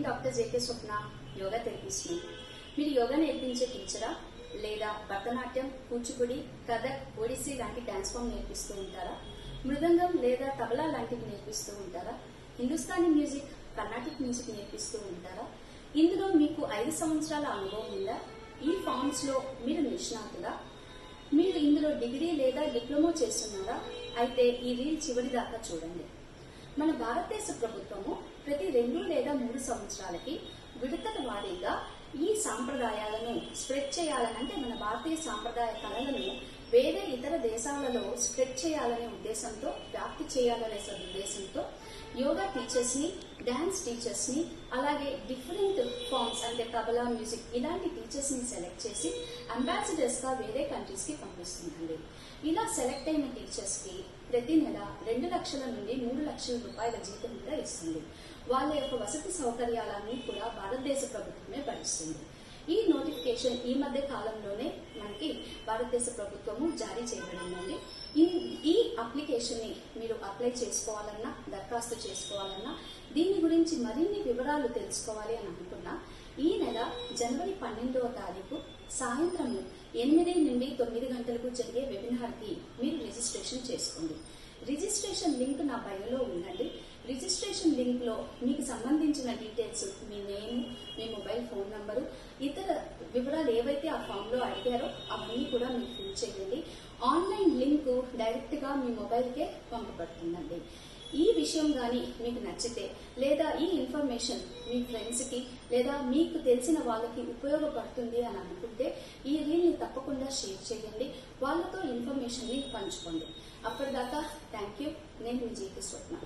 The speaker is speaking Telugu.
డాక్టర్ జేకే స్వప్న, యోగా థెరపిస్ట్ ని. మీరు యోగా నేర్పించే టీచరా లేదా భరతనాట్యం, కూచిపూడి, కథక్, ఒడిస్సీ లాంటి డాన్స్ ఫామ్ నేర్పిస్తూ ఉంటారా? మృదంగం లేదా తబలా లాంటివి నేర్పిస్తూ ఉంటారా? హిందుస్థానీ మ్యూజిక్, కర్ణాటిక్ మ్యూజిక్ నేర్పిస్తూ ఉంటారా? ఇందులో మీకు 5 సంవత్సరాల అనుభవం ఉందా? ఈ ఫామ్స్ లో మీరు నిష్ణాతులా? మీరు ఇందులో డిగ్రీ లేదా డిప్లొమా చేస్తున్నారా? అయితే ఈ రీల్ చివరి దాకా చూడండి. మన భారతదేశ ప్రభుత్వము ప్రతి 2 లేదా 3 సంవత్సరాలకి విడతల వారీగా ఈ సాంప్రదాయాలను స్ప్రెడ్ చేయాలని, అంటే మన భారతీయ సాంప్రదాయ కళలను వేరే ఇతర దేశాలలో స్ప్రెడ్ చేయాలనే ఉద్దేశంతో, వ్యాప్తి చేయాలనే ఉద్దేశంతో యోగా టీచర్స్ ని, డాన్స్ టీచర్స్ ని, అలాగే డిఫరెంట్ ఫామ్స్ అంటే తబలా, మ్యూజిక్ ఇలాంటి టీచర్స్ ని సెలెక్ట్ చేసి అంబాసిడర్స్ గా వేరే కంట్రీస్ కి పంపిస్తుందండి. ఇలా సెలెక్ట్ అయిన టీచర్స్ కి ప్రతి నెల 2 లక్షల నుండి 3 లక్షల రూపాయల జీతం కూడా ఇస్తుంది. వాళ్ళ యొక్క వసతి సౌకర్యాలన్నీ కూడా భారతదేశ ప్రభుత్వమే భరిస్తుంది. ఈ నోటిఫికేషన్ ఈ మధ్య కాలంలోనే మనకి భారతదేశ ప్రభుత్వము జారీ చేయబడిందండి. ఈ అప్లికేషన్ ని మీరు అప్లై చేసుకోవాలన్నా, దరఖాస్తు చేసుకోవాలన్నా, దీని గురించి మరిన్ని వివరాలు తెలుసుకోవాలి అని అనుకున్నా, ఈ నెల జనవరి 12వ తారీఖు సాయంత్రం 8 నుండి 9 గంటలకు జరిగే వెబినార్ కి మీరు రిజిస్ట్రేషన్ చేసుకోండి. రిజిస్ట్రేషన్ లింక్ నా బయోలో ఉందండి. రిజిస్ట్రేషన్ లింక్ లో మీకు సంబంధించిన డీటెయిల్స్, మీ నేమ్, మీ మొబైల్ ఫోన్ నంబరు, ఇతర వివరాలు ఏవైతే ఆ ఫామ్ లో అడిగారో అవన్నీ కూడా మీరు ఫిల్ చేయండి. ఆన్లైన్ లింక్ డైరెక్ట్ గా మీ మొబైల్ కే పంపబడుతుందండి. ఈ విషయం గాని మీకు నచ్చితే, లేదా ఈ ఇన్ఫర్మేషన్ మీ ఫ్రెండ్స్ కి లేదా మీకు తెలిసిన వాళ్ళకి ఉపయోగపడుతుంది అని అనుకుంటే ఈ రీల్ ని తప్పకుండా షేర్ చేయండి. వాళ్ళతో ఇన్ఫర్మేషన్ ని పంచుకోండి. అప్పటిదాకా థ్యాంక్ యూ. నేను మీ జేకే స్వప్న.